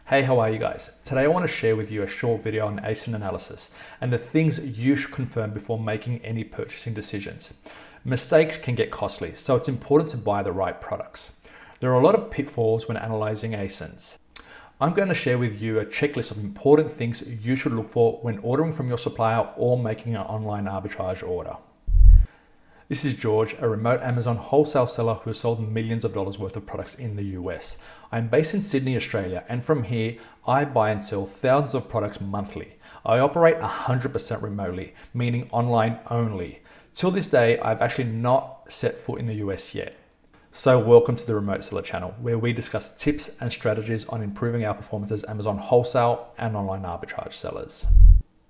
Hey, how are you guys? Today I want to share with you a short video on ASIN analysis and the things you should confirm before making any purchasing decisions. Mistakes can get costly, so it's important to buy the right products. There are a lot of pitfalls when analyzing ASINs. I'm going to share with you a checklist of important things you should look for when ordering from your supplier or making an online arbitrage order. This is George, a remote Amazon wholesale seller who has sold millions of dollars worth of products in the US. I'm based in Sydney, Australia, and from here, I buy and sell thousands of products monthly. I operate 100% remotely, meaning online only. Till this day, I've actually not set foot in the US yet. So welcome to the Remote Seller channel, where we discuss tips and strategies on improving our performance as Amazon wholesale and online arbitrage sellers.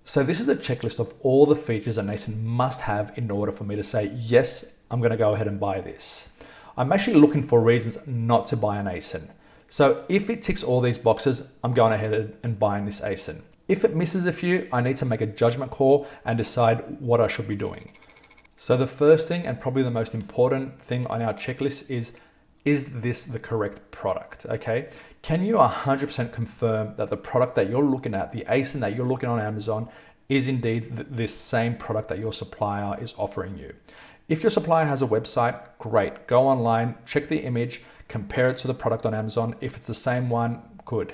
So this is a checklist of all the features an ASIN must have in order for me to say, yes, I'm going to go ahead and buy this. I'm actually looking for reasons not to buy an ASIN. So if it ticks all these boxes, I'm going ahead and buying this ASIN. If it misses a few, I need to make a judgment call and decide what I should be doing. So the first thing, and probably the most important thing on our checklist is this the correct product, okay? Can you 100% confirm that the product that you're looking at, the ASIN that you're looking on Amazon, is indeed this same product that your supplier is offering you? If your supplier has a website, great. Go online, check the image, compare it to the product on Amazon. If it's the same one, good.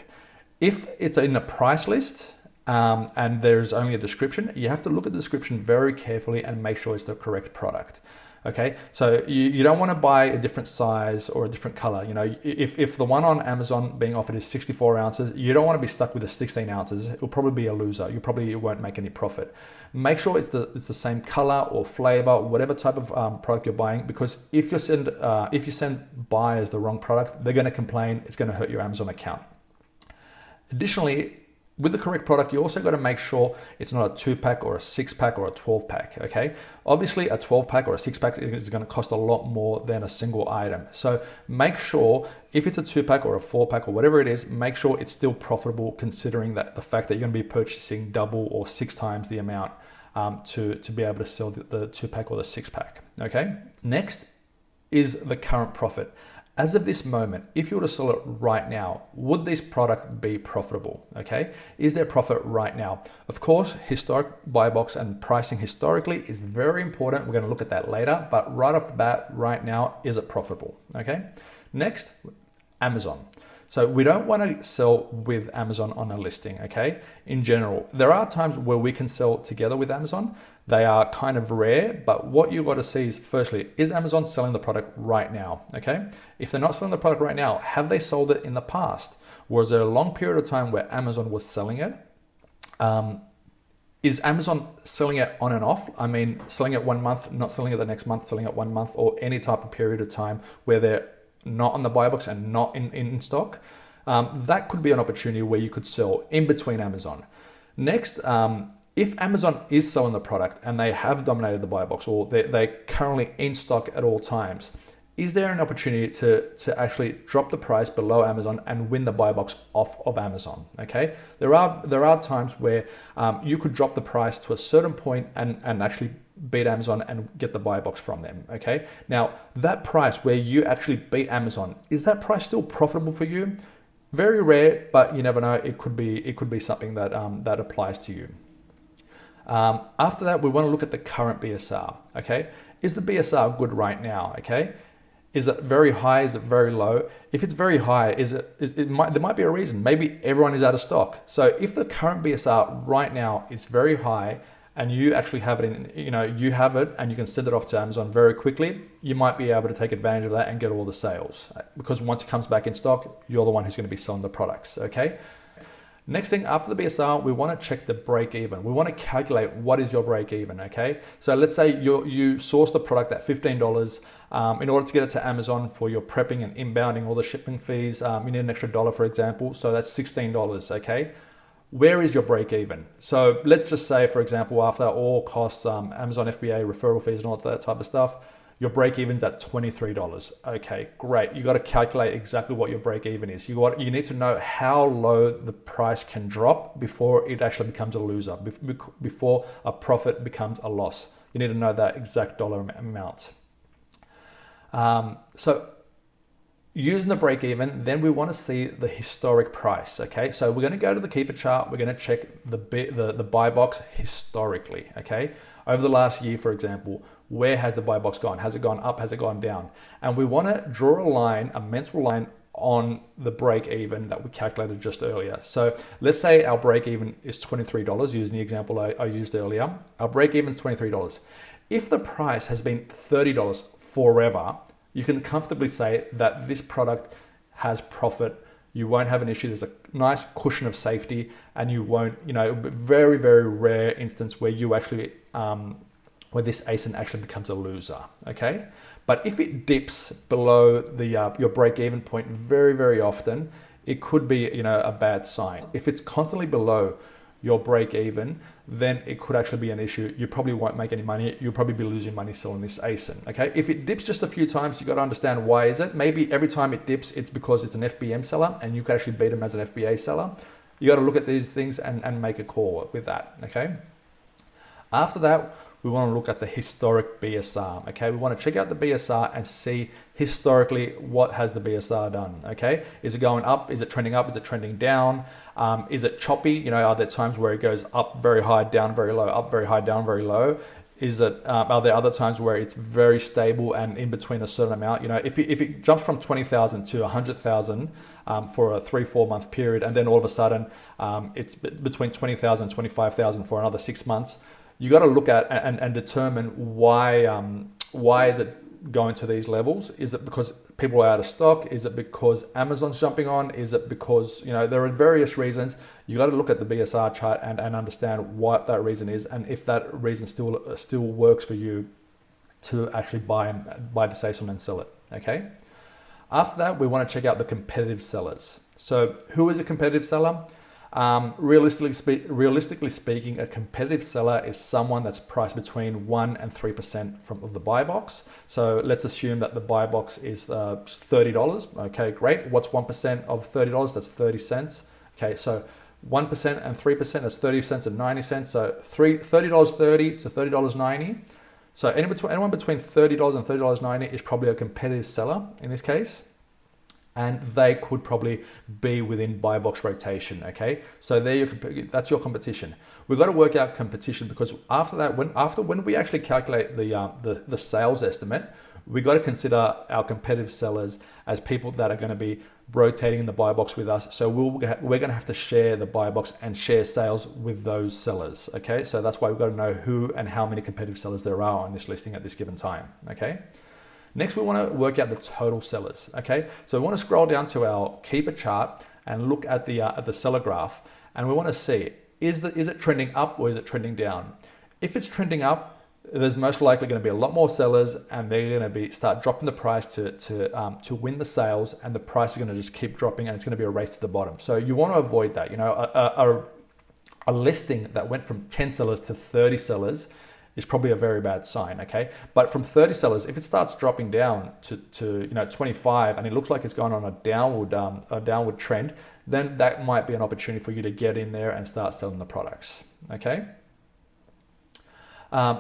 If it's in a price list and there's only a description, you have to look at the description very carefully and make sure it's the correct product. Okay, so you don't want to buy a different size or a different color. You know, if the one on Amazon being offered is 64 ounces, you don't want to be stuck with the 16 ounces. It will probably be a loser. You probably won't make any profit. Make sure it's the same color or flavor, whatever type of product you're buying, because if you send buyers the wrong product, they're going to complain. It's going to hurt your Amazon account. Additionally, with the correct product, you also got to make sure it's not a 2-pack or a 6-pack or a 12-pack, okay? Obviously, a 12-pack or a 6-pack is going to cost a lot more than a single item. So make sure if it's a 2-pack or a 4-pack or whatever it is, make sure it's still profitable considering that the fact that you're going to be purchasing double or 6 times the amount to be able to sell the 2-pack or the 6-pack, okay? Next is the current profit. As of this moment, if you were to sell it right now, would this product be profitable? Okay, is there profit right now? Of course, historic buy box and pricing historically is very important. We're going to look at that later, but right off the bat, right now, is it profitable? Okay, next, Amazon. So we don't want to sell with Amazon on a listing, okay? In general, there are times where we can sell together with Amazon. They are kind of rare, but what you got to see is firstly, is Amazon selling the product right now, okay? If they're not selling the product right now, have they sold it in the past? Was there a long period of time where Amazon was selling it? Is Amazon selling it on and off? I mean, selling it 1 month, not selling it the next month, selling it 1 month, or any type of period of time where they're not on the buy box and not in stock? That could be an opportunity where you could sell in between Amazon. Next, if Amazon is selling the product and they have dominated the buy box or they're currently in stock at all times, is there an opportunity to actually drop the price below Amazon and win the buy box off of Amazon? Okay, there are times where you could drop the price to a certain point and actually beat Amazon and get the buy box from them. Okay, now that price where you actually beat Amazon, is that price still profitable for you? Very rare, but you never know. It could be something that that applies to you. After that, we want to look at the current BSR. Okay, is the BSR good right now? Okay, is it very high? Is it very low? If it's very high, there might be a reason. Maybe everyone is out of stock. So if the current BSR right now is very high and you actually have it you have it and you can send it off to Amazon very quickly, you might be able to take advantage of that and get all the sales, because once it comes back in stock, you're the one who's going to be selling the products. Okay. Next thing, after the BSR, we want to check the break even. We want to calculate what is your break even, okay? So let's say you source the product at $15. In order to get it to Amazon for your prepping and inbounding all the shipping fees, you need an extra $1, for example. So that's $16, okay? Where is your break even? So let's just say, for example, after all costs, Amazon FBA, referral fees and all that type of stuff, your break even's at $23. Okay, great. You got to calculate exactly what your break even is. You need to know how low the price can drop before it actually becomes a loser, before a profit becomes a loss. You need to know that exact dollar amount. So Using the break even, then we want to see the historic price. Okay, so we're going to go to the keeper chart. We're going to check the buy box historically. Okay, over the last year, for example, where has the buy box gone? Has it gone up? Has it gone down? And we want to draw a line, a mental line on the break even that we calculated just earlier. So let's say our break even is $23, using the example I used earlier. Our break even is $23. If the price has been $30 forever, you can comfortably say that this product has profit. You won't have an issue. There's a nice cushion of safety, and you won't, very, very rare instance where you actually, where this ASIN actually becomes a loser, okay? But if it dips below the your break-even point very, very often, it could be, a bad sign. If it's constantly below your break-even, then it could actually be an issue. You probably won't make any money. You'll probably be losing money selling this ASIN, okay? If it dips just a few times, you got to understand why is it. Maybe every time it dips, it's because it's an FBM seller and you can actually beat them as an FBA seller. You got to look at these things and make a call with that, okay? After that, we want to look at the historic BSR, okay? We want to check out the BSR and see historically what has the BSR done, okay? Is it going up? Is it trending up? Is it trending down? Is it choppy? Are there times where it goes up very high, down very low, up very high, down very low? Are there other times where it's very stable and in between a certain amount? If it jumps from 20,000 to 100,000 for a 3-4 month period, and then all of a sudden it's between 20,000 and 25,000 for another 6 months, you got to look at and determine why is it going to these levels? Is it because people are out of stock? Is it because Amazon's jumping on? Is it because, there are various reasons. You got to look at the BSR chart and understand what that reason is, and if that reason still works for you to actually buy the ASIN and sell it, okay? After that, we want to check out the competitive sellers. So who is a competitive seller? Realistically speaking, a competitive seller is someone that's priced between 1% and 3% of the buy box. So let's assume that the buy box is $30. Okay, great. What's 1% of $30? That's 30 cents. Okay, so 1% and 3%, that's 30 cents and 90 cents. So $30.30 to $30.90. So anyone between $30 and $30.90 is probably a competitive seller in this case. And they could probably be within buy box rotation, okay? So that's your competition. We've got to work out competition, because after that, when we actually calculate the sales estimate, we've got to consider our competitive sellers as people that are going to be rotating in the buy box with us. So we're going to have to share the buy box and share sales with those sellers, okay? So that's why we've got to know who and how many competitive sellers there are on this listing at this given time, okay? Next, we want to work out the total sellers, okay? So we want to scroll down to our keeper chart and look at the seller graph, and we want to see, is it trending up or is it trending down? If it's trending up, there's most likely going to be a lot more sellers, and they're going to start dropping the price to win the sales, and the price is going to just keep dropping, and it's going to be a race to the bottom. So you want to avoid that. A listing that went from 10 sellers to 30 sellers is probably a very bad sign, okay? But from 30 sellers, if it starts dropping down to 25, and it looks like it's going on a downward trend, then that might be an opportunity for you to get in there and start selling the products, okay?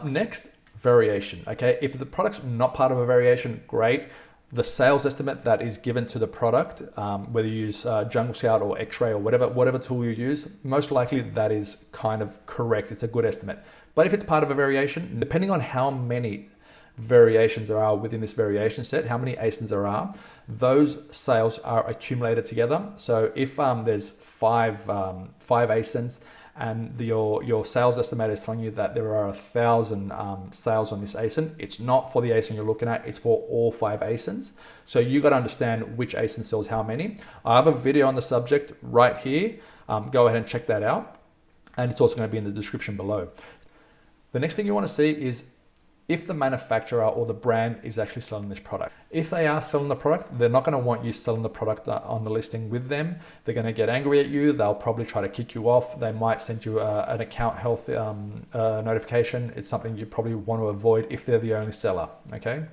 Next, variation, okay? If the product's not part of a variation, great. The sales estimate that is given to the product, whether you use Jungle Scout or X-Ray or whatever tool you use, most likely that is kind of correct. It's a good estimate. But if it's part of a variation, depending on how many variations there are within this variation set, how many ASINs there are, those sales are accumulated together. So if there's five ASINs, and your sales estimator is telling you that there are 1,000 sales on this ASIN, it's not for the ASIN you're looking at, it's for all 5 ASINs. So you got to understand which ASIN sells how many. I have a video on the subject right here. Go ahead and check that out. And it's also going to be in the description below. The next thing you want to see is if the manufacturer or the brand is actually selling this product. If they are selling the product, they're not going to want you selling the product on the listing with them. They're going to get angry at you. They'll probably try to kick you off. They might send you an account health notification. It's something you probably want to avoid if they're the only seller, okay?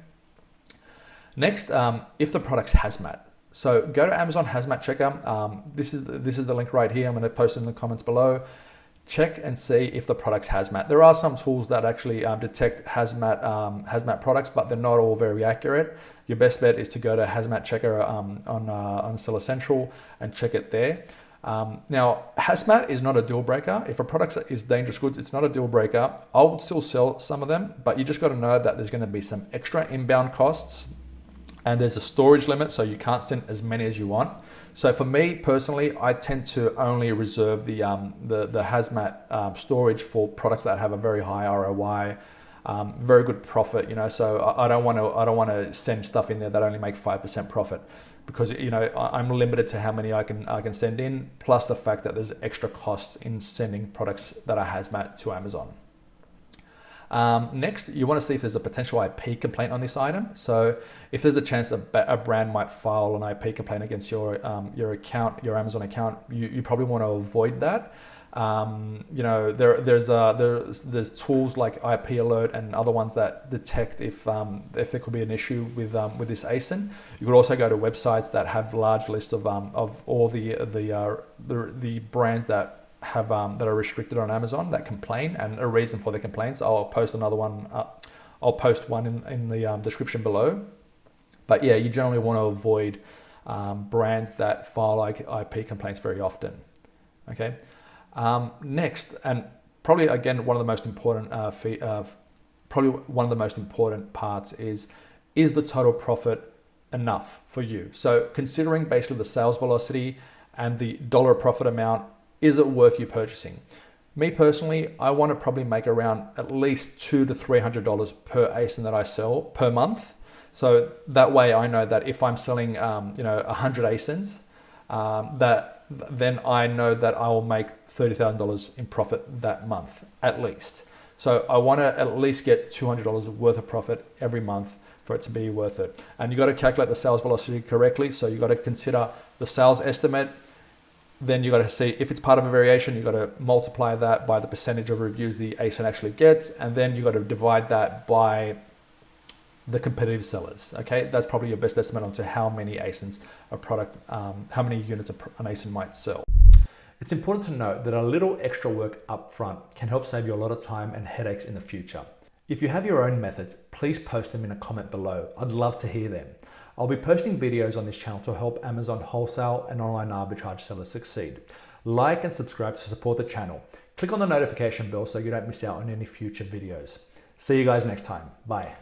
Next, if the product's Hazmat. So go to Amazon Hazmat Checker. This is the link right here. I'm going to post it in the comments below. check and see if the product's hazmat. There are some tools that actually detect hazmat products, but they're not all very accurate. Your best bet is to go to Hazmat Checker on Seller Central and check it there. Now, hazmat is not a deal breaker. If a product is dangerous goods, it's not a deal breaker. I would still sell some of them, but you just got to know that there's going to be some extra inbound costs, and there's a storage limit, so you can't send as many as you want. So for me personally, I tend to only reserve the hazmat storage for products that have a very high ROI, very good profit. You know, so I don't want to send stuff in there that only make 5% profit, because you know I'm limited to how many I can send in. Plus the fact that there's extra costs in sending products that are hazmat to Amazon. Next, you want to see if there's a potential IP complaint on this item. So if there's a chance a brand might file an IP complaint against your account, your Amazon account, you probably want to avoid that. You know, there's tools like IP Alert and other ones that detect if there could be an issue with this ASIN. You could also go to websites that have large lists of all the brands that are restricted on Amazon that complain, and a reason for the complaints. I'll post another one. I'll post one in the description below. But yeah, you generally want to avoid brands that file like IP complaints very often. Okay. Next, and probably again one of the most important parts is the total profit enough for you? So considering basically the sales velocity and the dollar profit amount, is it worth you purchasing? Me personally, I want to probably make around at least $200 to $300 per ASIN that I sell per month. So that way I know that if I'm selling 100 ASINs, then I know that I will make $30,000 in profit that month at least. So I want to at least get $200 worth of profit every month for it to be worth it. And you got to calculate the sales velocity correctly. So you got to consider the sales estimate. Then you got to see if it's part of a variation, you got to multiply that by the percentage of reviews the ASIN actually gets, and then you got to divide that by the competitive sellers. Okay, that's probably your best estimate onto how many ASINs a product, how many units an ASIN might sell. It's important to note that a little extra work up front can help save you a lot of time and headaches in the future. If you have your own methods, please post them in a comment below. I'd love to hear them. I'll be posting videos on this channel to help Amazon wholesale and online arbitrage sellers succeed. Like and subscribe to support the channel. Click on the notification bell so you don't miss out on any future videos. See you guys next time. Bye.